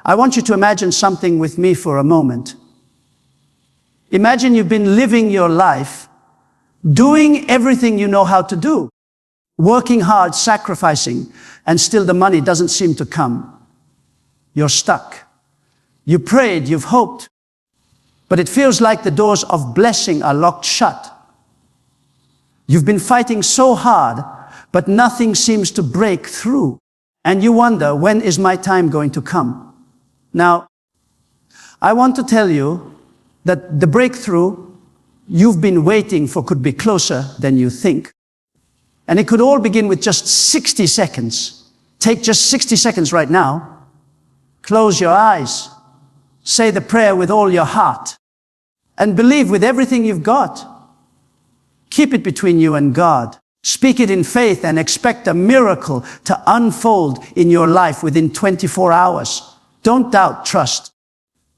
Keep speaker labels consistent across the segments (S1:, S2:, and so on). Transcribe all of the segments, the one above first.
S1: I want you to imagine something with me for a moment. Imagine you've been living your life, doing everything you know how to do, working hard, sacrificing, and still the money doesn't seem to come. You're stuck. You prayed, you've hoped, but it feels like the doors of blessing are locked shut. You've been fighting so hard, but nothing seems to break through. And you wonder, when is my time going to come? Now, I want to tell you that the breakthrough you've been waiting for could be closer than you think. And it could all begin with just 60 seconds. Take just 60 seconds right now. Close your eyes. Say the prayer with all your heart. And believe with everything you've got. Keep it between you and God. Speak it in faith and expect a miracle to unfold in your life within 24 hours. Don't doubt, trust.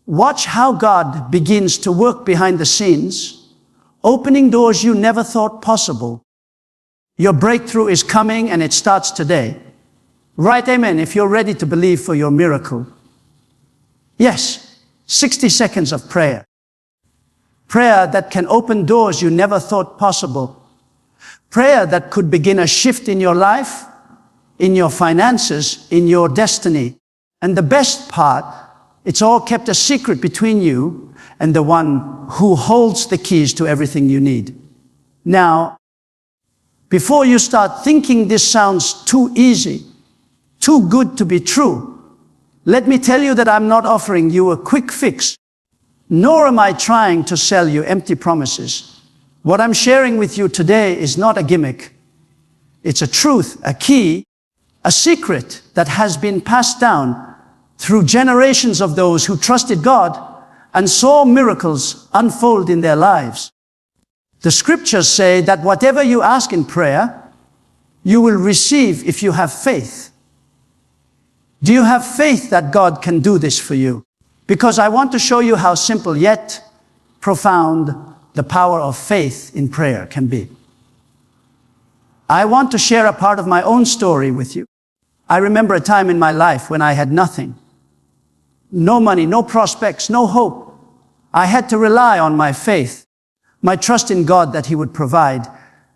S1: Watch how God begins to work behind the scenes, opening doors you never thought possible. Your breakthrough is coming and it starts today. Write amen if you're ready to believe for your miracle. Yes, 60 seconds of prayer. Prayer that can open doors you never thought possible. Prayer that could begin a shift in your life, in your finances, in your destiny. And the best part, it's all kept a secret between you and the one who holds the keys to everything you need. Now, before you start thinking this sounds too easy, too good to be true, let me tell you that I'm not offering you a quick fix, nor am I trying to sell you empty promises. What I'm sharing with you today is not a gimmick. It's a truth, a key, a secret that has been passed down through generations of those who trusted God and saw miracles unfold in their lives. The scriptures say that whatever you ask in prayer, you will receive if you have faith. Do you have faith that God can do this for you? Because I want to show you how simple yet profound the power of faith in prayer can be. I want to share a part of my own story with you. I remember a time in my life when I had nothing. No money, no prospects, no hope. I had to rely on my faith, my trust in God that He would provide.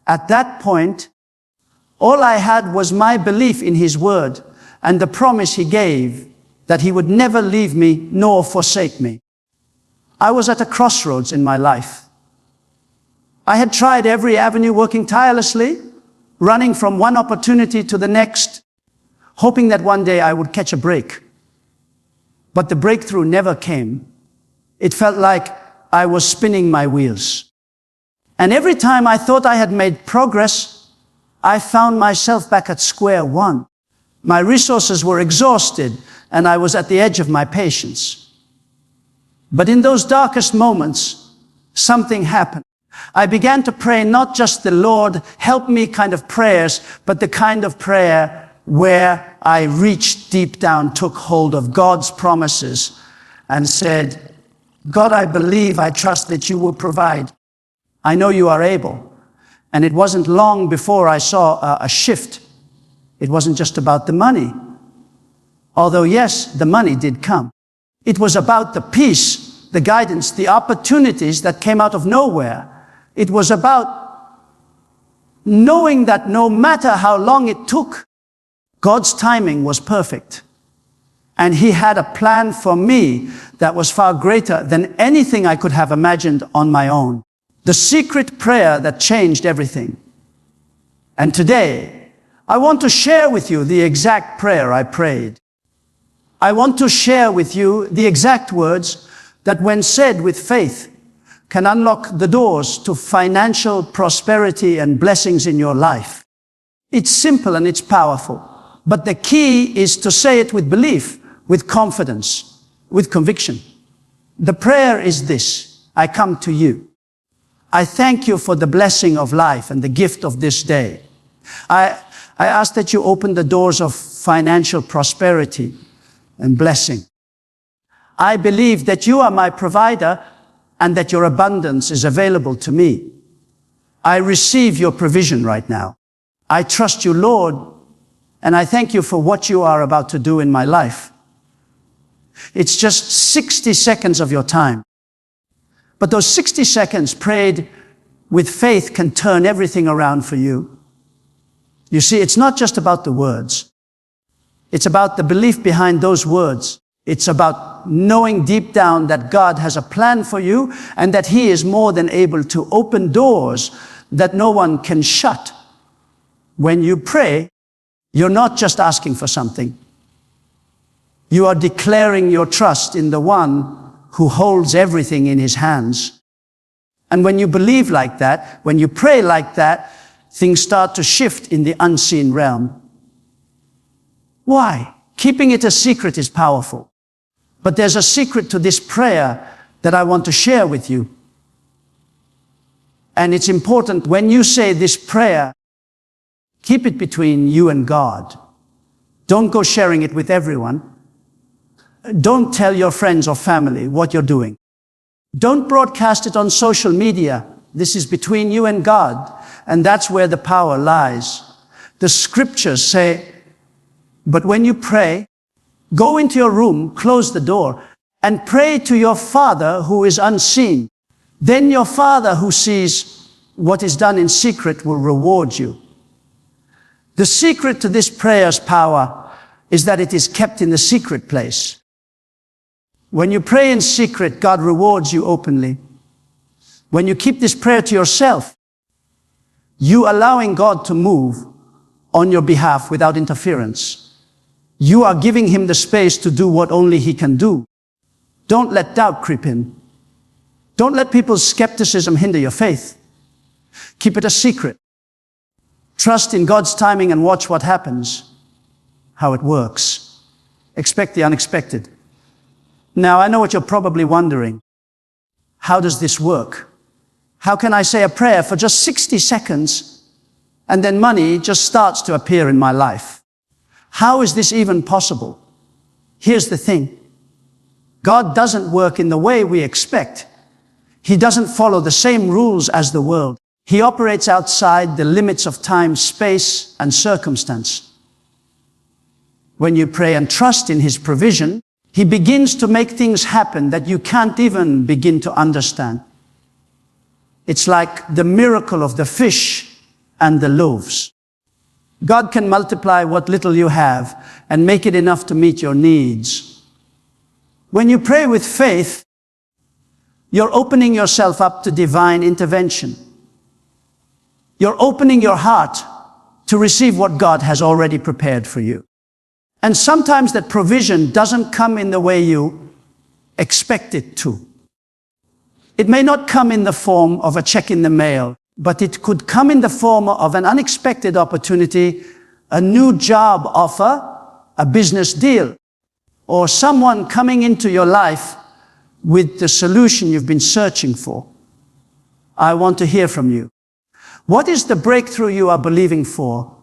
S1: At that point, all I had was my belief in His word and the promise He gave that He would never leave me nor forsake me. I was at a crossroads in my life. I had tried every avenue, working tirelessly, running from one opportunity to the next, hoping that one day I would catch a break. But the breakthrough never came. It felt like I was spinning my wheels. And every time I thought I had made progress, I found myself back at square one. My resources were exhausted, and I was at the edge of my patience. But in those darkest moments, something happened. I began to pray not just the Lord, help me kind of prayers, but the kind of prayer where I reached deep down, took hold of God's promises and said, God, I believe, I trust that you will provide. I know you are able. And it wasn't long before I saw a shift. It wasn't just about the money. Although yes, the money did come. It was about the peace, the guidance, the opportunities that came out of nowhere. It was about knowing that no matter how long it took, God's timing was perfect. And He had a plan for me that was far greater than anything I could have imagined on my own. The secret prayer that changed everything. And today, I want to share with you the exact prayer I prayed. I want to share with you the exact words that, when said with faith, can unlock the doors to financial prosperity and blessings in your life. It's simple and it's powerful. But the key is to say it with belief, with confidence, with conviction. The prayer is this: I come to you. I thank you for the blessing of life and the gift of this day. I ask that you open the doors of financial prosperity and blessing. I believe that you are my provider and that your abundance is available to me. I receive your provision right now. I trust you, Lord, and I thank you for what you are about to do in my life. It's just 60 seconds of your time. But those 60 seconds prayed with faith can turn everything around for you. You see, it's not just about the words. It's about the belief behind those words. It's about knowing deep down that God has a plan for you and that He is more than able to open doors that no one can shut. When you pray, you're not just asking for something. You are declaring your trust in the one who holds everything in His hands. And when you believe like that, when you pray like that, things start to shift in the unseen realm. Why? Keeping it a secret is powerful. But there's a secret to this prayer that I want to share with you. And it's important when you say this prayer, keep it between you and God. Don't go sharing it with everyone. Don't tell your friends or family what you're doing. Don't broadcast it on social media. This is between you and God, and that's where the power lies. The scriptures say, but when you pray, go into your room, close the door, and pray to your Father who is unseen. Then your Father who sees what is done in secret will reward you. The secret to this prayer's power is that it is kept in the secret place. When you pray in secret, God rewards you openly. When you keep this prayer to yourself, you allowing God to move on your behalf without interference. You are giving Him the space to do what only He can do. Don't let doubt creep in. Don't let people's skepticism hinder your faith. Keep it a secret. Trust in God's timing and watch what happens, how it works. Expect the unexpected. Now, I know what you're probably wondering. How does this work? How can I say a prayer for just 60 seconds and then money just starts to appear in my life? How is this even possible? Here's the thing. God doesn't work in the way we expect. He doesn't follow the same rules as the world. He operates outside the limits of time, space, and circumstance. When you pray and trust in His provision, He begins to make things happen that you can't even begin to understand. It's like the miracle of the fish and the loaves. God can multiply what little you have and make it enough to meet your needs. When you pray with faith, you're opening yourself up to divine intervention. You're opening your heart to receive what God has already prepared for you. And sometimes that provision doesn't come in the way you expect it to. It may not come in the form of a check in the mail, but it could come in the form of an unexpected opportunity, a new job offer, a business deal, or someone coming into your life with the solution you've been searching for. I want to hear from you. What is the breakthrough you are believing for?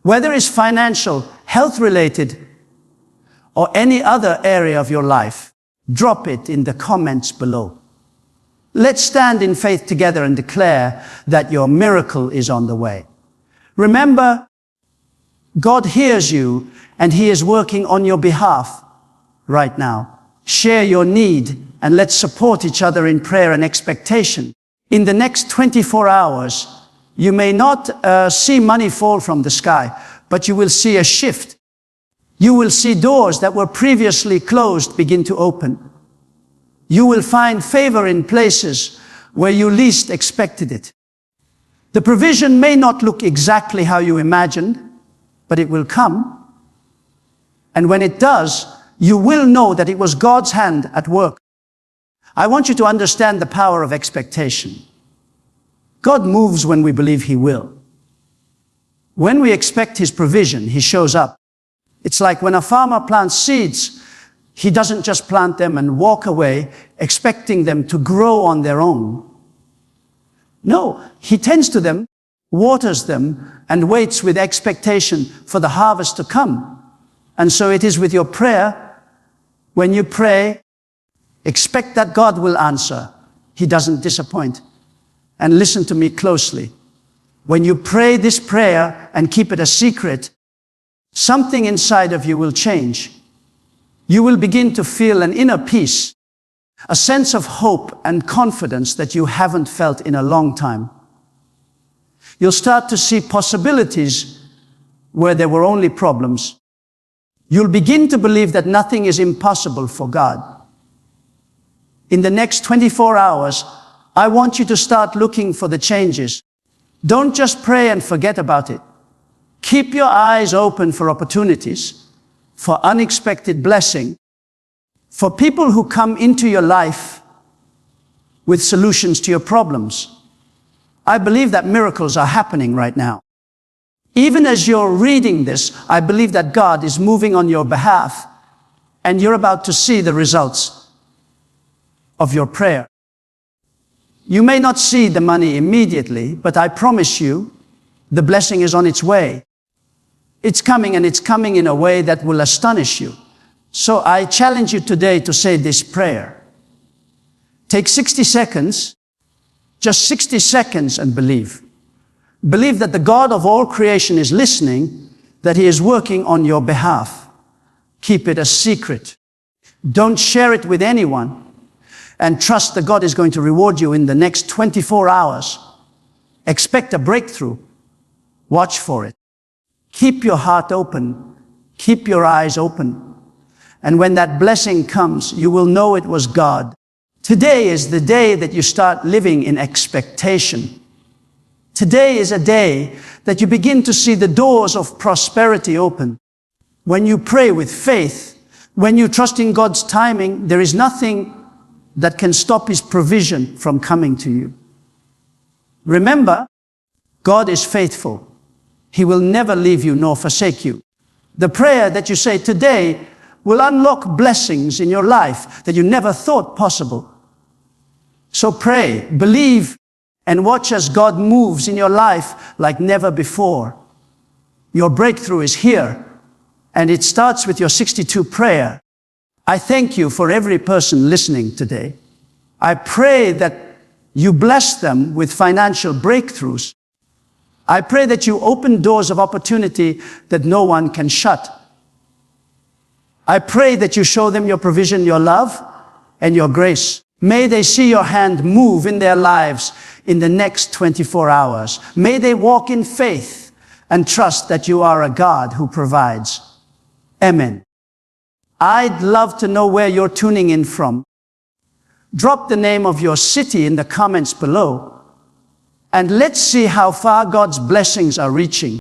S1: Whether it's financial, health-related, or any other area of your life, drop it in the comments below. Let's stand in faith together and declare that your miracle is on the way. Remember, God hears you and He is working on your behalf right now. Share your need and let's support each other in prayer and expectation. In the next 24 hours, you may not see money fall from the sky, but you will see a shift. You will see doors that were previously closed begin to open. You will find favor in places where you least expected it. The provision may not look exactly how you imagined, but it will come. And when it does, you will know that it was God's hand at work. I want you to understand the power of expectation. God moves when we believe He will. When we expect His provision, He shows up. It's like when a farmer plants seeds, he doesn't just plant them and walk away, expecting them to grow on their own. No, he tends to them, waters them, and waits with expectation for the harvest to come. And so it is with your prayer. When you pray, expect that God will answer. He doesn't disappoint. And listen to me closely. When you pray this prayer and keep it a secret, something inside of you will change. You will begin to feel an inner peace, a sense of hope and confidence that you haven't felt in a long time. You'll start to see possibilities where there were only problems. You'll begin to believe that nothing is impossible for God. In the next 24 hours, I want you to start looking for the changes. Don't just pray and forget about it. Keep your eyes open for opportunities, for unexpected blessing, for people who come into your life with solutions to your problems. I believe that miracles are happening right now. Even as you're reading this, I believe that God is moving on your behalf, and you're about to see the results of your prayer. You may not see the money immediately, but I promise you, the blessing is on its way. It's coming, and it's coming in a way that will astonish you. So I challenge you today to say this prayer. Take 60 seconds, just 60 seconds, and believe. Believe that the God of all creation is listening, that He is working on your behalf. Keep it a secret. Don't share it with anyone, and trust that God is going to reward you in the next 24 hours. Expect a breakthrough. Watch for it. Keep your heart open. Keep your eyes open. And when that blessing comes, you will know it was God. Today is the day that you start living in expectation. Today is a day that you begin to see the doors of prosperity open. When you pray with faith, when you trust in God's timing, there is nothing that can stop His provision from coming to you. Remember, God is faithful. He will never leave you nor forsake you. The prayer that you say today will unlock blessings in your life that you never thought possible. So pray, believe, and watch as God moves in your life like never before. Your breakthrough is here, and it starts with your 62 prayer. I thank you for every person listening today. I pray that you bless them with financial breakthroughs. I pray that you open doors of opportunity that no one can shut. I pray that you show them your provision, your love, and your grace. May they see your hand move in their lives in the next 24 hours. May they walk in faith and trust that you are a God who provides. Amen. I'd love to know where you're tuning in from. Drop the name of your city in the comments below, and let's see how far God's blessings are reaching.